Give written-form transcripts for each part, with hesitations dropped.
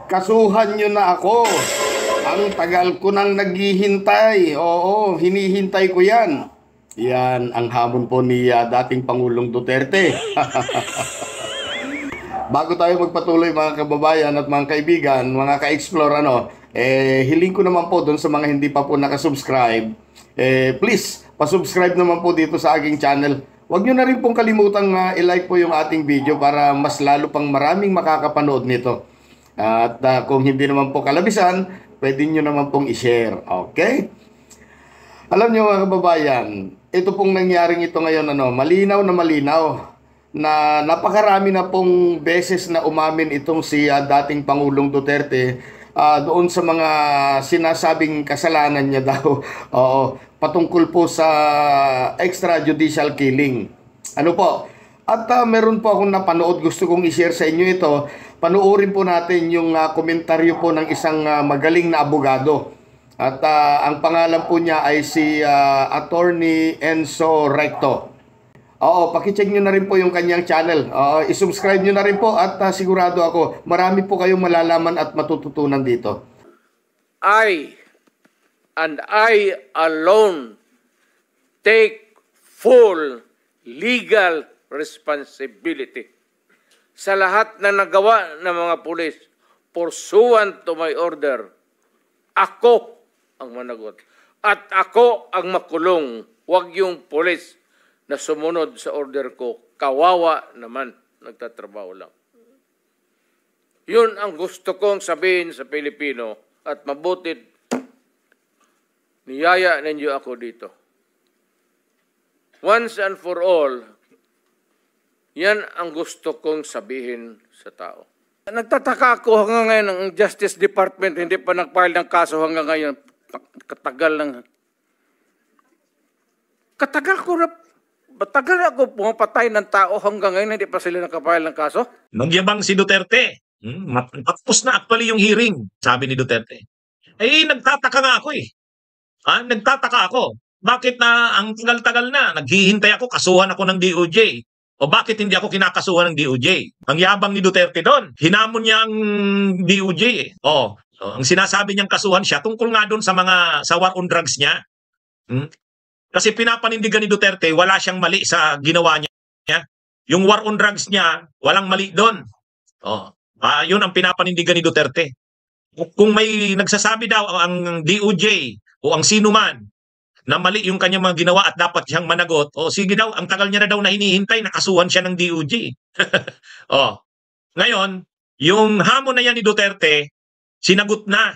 Kasuhan nyo na ako. Ang tagal ko nang naghihintay. Oo, hinihintay ko yan. Yan ang hamon po ni dating Pangulong Duterte. Bago tayo magpatuloy mga kababayan at mga kaibigan, mga ka-explore, hiling ko naman po doon sa mga hindi pa po nakasubscribe, please, pasubscribe naman po dito sa aking channel. Huwag nyo na rin pong kalimutang i-like po yung ating video para mas lalo pang maraming makakapanood nito. At kung hindi naman po kalabisan, pwede nyo naman pong i-share. Okay? Alam nyo mga kababayan, ito pong nangyaring ito ngayon, malinaw na napakarami na pong beses na umamin itong si dating Pangulong Duterte doon sa mga sinasabing kasalanan niya daw. Oo, patungkol po sa extrajudicial killing. Ano po? At meron po akong napanood, gusto kong i-share sa inyo ito. Panoorin po natin yung komentaryo po ng isang magaling na abogado. At ang pangalan po niya ay si Attorney Enzo Recto. Oo, pakicheck nyo na rin po yung kanyang channel. I-subscribe nyo na rin po at sigurado ako, marami po kayong malalaman at matututunan dito. I and I alone take full legal responsibility sa lahat na nagawa ng mga pulis pursuant to my order. Ako ang managot at ako ang makulong, wag yung pulis na sumunod sa order ko. Kawawa naman, nagtatrabaho lang. Yun ang gusto kong sabihin sa Pilipino at mabuti niyaya ninyo ako dito. Once and for all, yan ang gusto kong sabihin sa tao. Nagtataka ako hanggang ngayon ang Justice Department hindi pa nag-file ng kaso hanggang ngayon. Katagal lang. Matagal ako pumapatay ng tao hanggang ngayon hindi pa sila nakapile ng kaso. Nagyabang si Duterte. Tapos na actually yung hearing, sabi ni Duterte. Nagtataka nga ako eh. Nagtataka ako. Bakit na ang tagal-tagal na, naghihintay ako, kasuhan ako ng DOJ. O bakit hindi ako kinakasuhan ng DOJ? Ang yabang ni Duterte doon. Hinamon niya ang DOJ eh. Ang sinasabi niyang kasuhan siya tungkol nga doon sa war on drugs niya. Kasi pinapanindigan ni Duterte, wala siyang mali sa ginawa niya. Yung war on drugs niya, walang mali doon. Yun ang pinapanindigan ni Duterte. Kung may nagsasabi daw ang DOJ o ang sino man na mali yung kanyang mga ginawa at dapat siyang managot, sige daw, ang tagal niya na daw na hinihintay, nakasuhan siya ng DOJ. Ngayon, yung hamon na yan ni Duterte, sinagot na.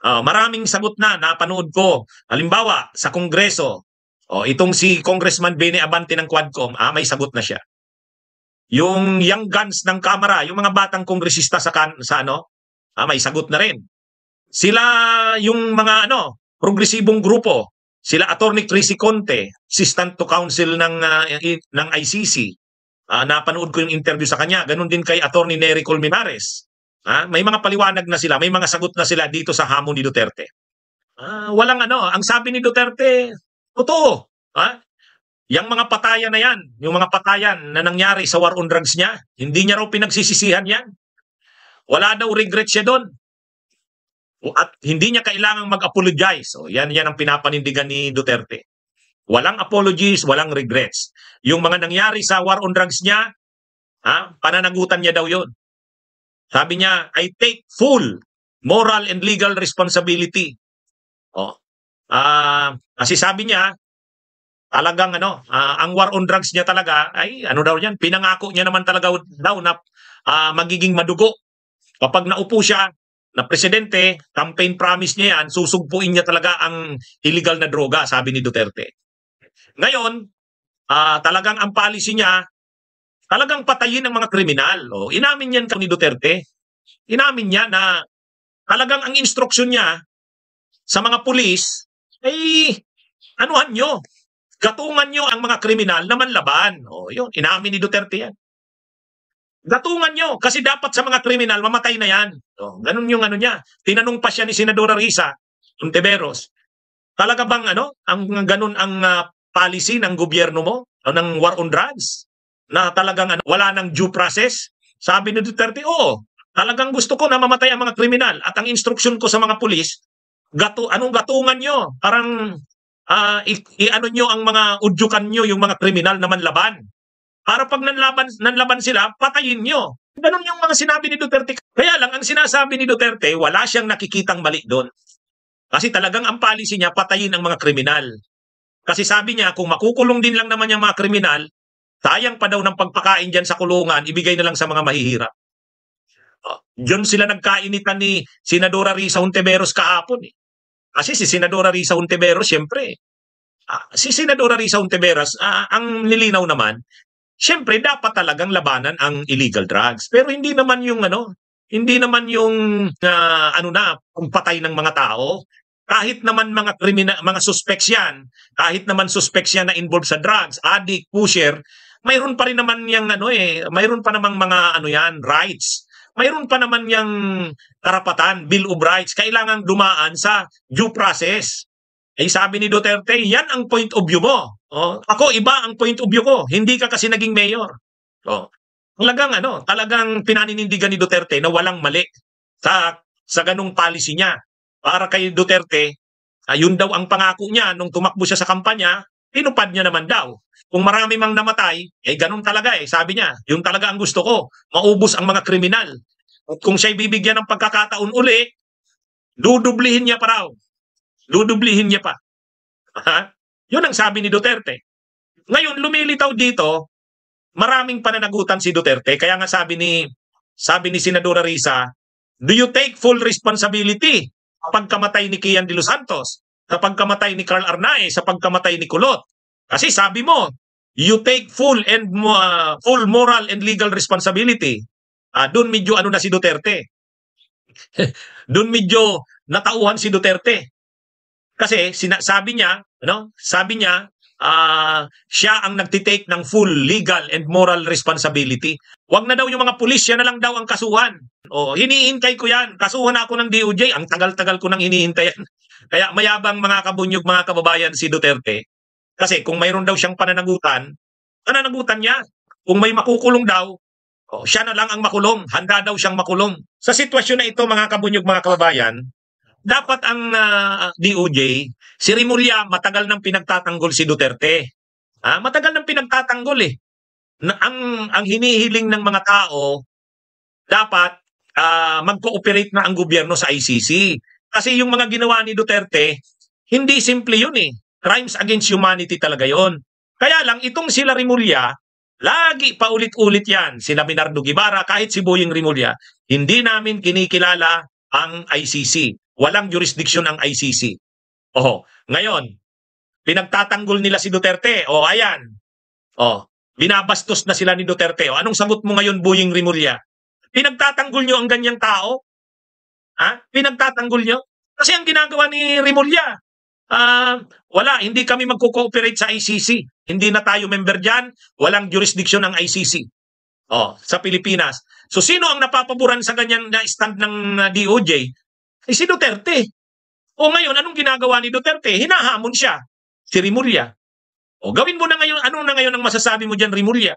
Maraming sagot na napanood ko. Halimbawa, sa Kongreso, itong si Congressman Bene Abante ng Quadcom, may sagot na siya. Yung young guns ng Kamara, yung mga batang kongresista may sagot na rin. Sila yung mga progresibong grupo, sila Attorney Tracy Conte, Assistant to Counsel ng ICC. Napanood ko yung interview sa kanya. Ganun din kay Attorney Nery Colmenares. May mga paliwanag na sila, may mga sagot na sila dito sa hamon ni Duterte. Ang sabi ni Duterte, totoo. Yung mga patayan na yan, yung mga patayan na nangyari sa war on drugs niya, hindi niya raw pinagsisisihan yan. Wala daw regret siya doon. At hindi niya kailangang mag-apologize. Yan ang pinapanindigan ni Duterte. Walang apologies, walang regrets. Yung mga nangyari sa war on drugs niya, pananagutan niya daw yun. Sabi niya, I take full moral and legal responsibility. Kasi sabi niya, talagang ang war on drugs niya talaga, pinangako niya naman talaga daw na magiging madugo. Kapag naupo siya na presidente, campaign promise niya yan, susugpuin niya talaga ang illegal na droga, sabi ni Duterte. Ngayon, talagang ang policy niya, talagang patayin ng mga kriminal. Inamin yan ni Duterte. Inamin niya na talagang ang instruksyon niya sa mga pulis anuhan nyo, gatungan nyo ang mga kriminal na manlaban. Yun, inamin ni Duterte yan. Gatungan nyo, kasi dapat sa mga kriminal, mamatay na yan. Ganun yung niya. Tinanong pa siya ni Senadora Risa Ontiveros, talaga bang ang ganun ang policy ng gobyerno mo, ng war on drugs? Na talagang wala nang due process? Sabi ni Duterte, oo. Talagang gusto ko na mamatay ang mga kriminal at ang instruksyon ko sa mga pulis, anong gatungan nyo? Parang ano nyo ang mga udyukan nyo, yung mga kriminal na manlaban. Para pag nanlaban sila, patayin nyo. Ganun yung mga sinabi ni Duterte. Kaya lang, ang sinasabi ni Duterte, wala siyang nakikitang mali doon. Kasi talagang ang policy niya, patayin ang mga kriminal. Kasi sabi niya, kung makukulong din lang naman yung mga kriminal, sayang pa daw ng pagpakain dyan sa kulungan, ibigay na lang sa mga mahihirap. Diyan sila nagkainitan ni Senadora Risa Hontiveros kahapon. Kasi si Senadora Risa Hontiveros, siyempre, si Senadora Risa Hontiveros, ang nilinaw naman, siyempre dapat talagang labanan ang illegal drugs. Pero hindi naman yung hindi naman yung patay ng mga tao. Kahit naman mga suspects yan, kahit naman suspects yan na involved sa drugs, addict, pusher, mayroon pa rin naman mayroon pa namang mga rights. Mayroon pa naman yung karapatan, Bill of Rights, kailangang dumaan sa due process. Sabi ni Duterte, yan ang point of view mo. Ako, iba ang point of view ko. Hindi ka kasi naging mayor. Talagang pinaninindigan ni Duterte na walang mali sa ganung policy niya. Para kay Duterte, yun daw ang pangako niya nung tumakbo siya sa kampanya, tinupad niya naman daw. Kung marami mang namatay, ganun talaga sabi niya, yun talaga ang gusto ko, maubos ang mga kriminal. At kung siya'y bibigyan ng pagkakataon uli, dudublihin niya pa raw. Dudublihin niya pa. Yun ang sabi ni Duterte. Ngayon, lumilitaw dito, maraming pananagutan si Duterte, kaya nga sabi ni Senadora Risa, do you take full responsibility sa pagkamatay ni Kian de los Santos, sa pagkamatay ni Carl Arnaez, sa pagkamatay ni Kulot? Kasi sabi mo, you take full moral and legal responsibility. Doon medyo na si Duterte. Doon medyo natauhan si Duterte. Kasi sabi niya, siya ang nagtitake ng full legal and moral responsibility. Wag na daw yung mga pulis, siya na lang daw ang kasuhan. Hinihintay ko yan. Kasuhan ako ng DOJ. Ang tagal-tagal ko nang hinihintay yan. Kaya mayabang mga kabunyog, mga kababayan si Duterte. Kasi kung mayroon daw siyang pananagutan niya. Kung may makukulong daw, siya na lang ang makulong. Handa daw siyang makulong. Sa sitwasyon na ito, mga kabunyog, mga kababayan, dapat ang DOJ, si Rimulya, matagal nang pinagtatanggol si Duterte. Matagal nang pinagtatanggol ang hinihiling ng mga tao, dapat mag-cooperate na ang gobyerno sa ICC. Kasi yung mga ginawa ni Duterte, hindi simple yun Crimes against humanity talaga yon. Kaya lang, itong sila Rimulya, lagi pa ulit-ulit yan. Sina Bernardo Guevara, kahit si Boying Rimulya, hindi namin kinikilala ang ICC. Walang jurisdiction ang ICC. Ngayon, pinagtatanggol nila si Duterte. Ayan. Binabastos na sila ni Duterte. Anong sagot mo ngayon, Boying Rimulya? Pinagtatanggol nyo ang ganyang tao? Pinagtatanggol nyo? Kasi ang ginagawa ni Rimulya, hindi kami magko-cooperate sa ICC. Hindi na tayo member dyan. Walang jurisdiction ang ICC. Sa Pilipinas. So sino ang napapaboran sa ganyan na stand ng DOJ? Si Duterte. Ngayon, anong ginagawa ni Duterte? Hinahamon siya. Si Rimulya. Gawin mo na ngayon, ano na ngayon ang masasabi mo dyan, Rimulya?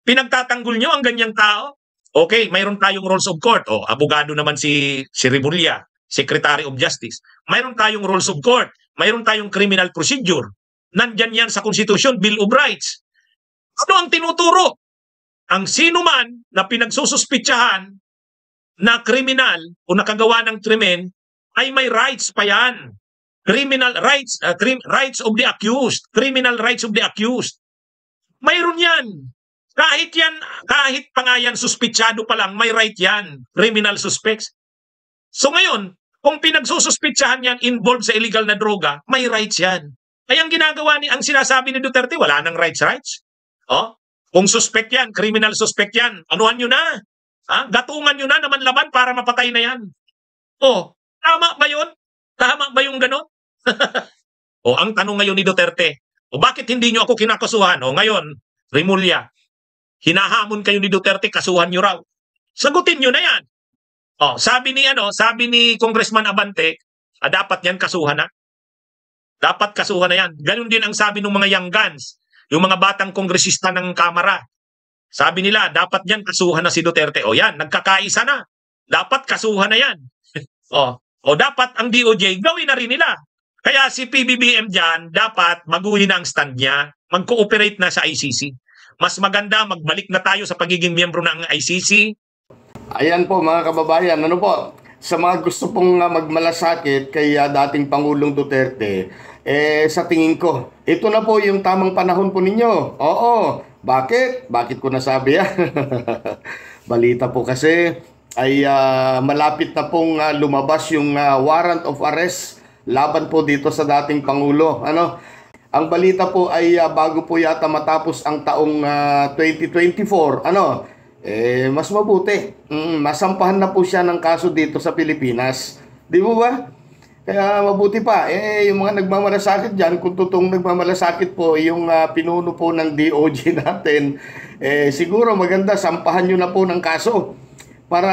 Pinagtatanggol nyo ang ganyang tao? Okay, mayroon tayong rules of court. Abogado naman si Rimulya, Secretary of Justice. Mayroon tayong rules of court. Mayroon tayong criminal procedure. Nandyan yan sa Constitution, Bill of Rights. Ano ang tinuturo? Ang sino man na pinagsususpitsahan na kriminal o nakagawa ng krimen ay may rights pa yan. Criminal rights, rights of the accused, criminal rights of the accused. Mayroon yan. Kahit pa nga yan, suspitsado pa lang, may right yan. Criminal suspects. So ngayon, kung pinagsususpitsahan yan involved sa illegal na droga, may rights yan. Kaya ang sinasabi ni Duterte, wala nang rights. Kung suspect yan, criminal suspect yan, anuhan nyo na. Gatungan nyo na naman laban para mapatay na yan. Tama ba yun? Tama ba yung gano'n? Ang tanong ngayon ni Duterte, bakit hindi nyo ako kinakasuhan? Ngayon, Rimulya, hinahamon kayo ni Duterte, kasuhan nyo raw. Sagutin nyo na yan. Sabi ni Congressman Abante, dapat yan kasuhan na. Dapat kasuhan na yan. Ganun din ang sabi ng mga young guns, yung mga batang kongresista ng Kamara. Sabi nila, dapat yan kasuhan na si Duterte. O yan, nagkakaisa na. Dapat kasuhan na yan. O dapat ang DOJ, gawin na rin nila. Kaya si PBBM dyan, dapat maguhin na ang stand niya, mag-cooperate na sa ICC. Mas maganda, magbalik na tayo sa pagiging miyembro ng ICC. Ayan po mga kababayan, ano po, sa mga gusto pong magmalasakit kay dating Pangulong Duterte, sa tingin ko, ito na po yung tamang panahon po ninyo. Oo, bakit? Bakit ko nasabi yan? Balita po kasi ay malapit na pong lumabas yung warrant of arrest laban po dito sa dating Pangulo. Ano? Ang balita po ay bago po yata matapos ang taong 2024, mas mabuti. Masampahan na po siya ng kaso dito sa Pilipinas. Di mo ba? Kaya mabuti pa. Yung mga nagmamalasakit dyan, kung totoong nagmamalasakit po, yung pinuno po ng DOJ natin, siguro maganda, sampahan nyo na po ng kaso. Para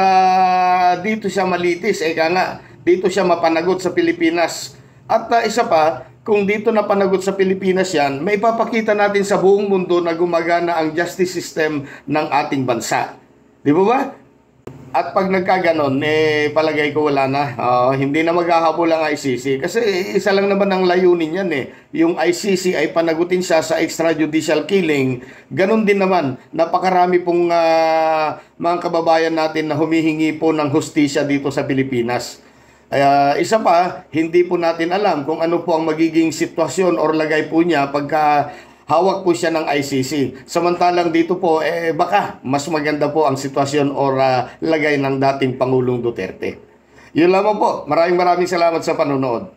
dito siya malitis. Kaya nga, dito siya mapanagot sa Pilipinas. At isa pa, kung dito na panagot sa Pilipinas yan, may papakita natin sa buong mundo na gumagana ang justice system ng ating bansa. Di ba ba? At pag nagkaganon, palagay ko wala na. Hindi na maghahabol ang ICC. Kasi isa lang naman ang layunin yan Yung ICC ay panagutin siya sa extrajudicial killing. Ganon din naman, napakarami pong mga kababayan natin na humihingi po ng hustisya dito sa Pilipinas. Isa pa, hindi po natin alam kung ano po ang magiging sitwasyon or lagay po niya pagka hawak po siya ng ICC. Samantalang dito po, baka mas maganda po ang sitwasyon or lagay ng dating Pangulong Duterte. Yun lamang po. Maraming salamat sa panonood.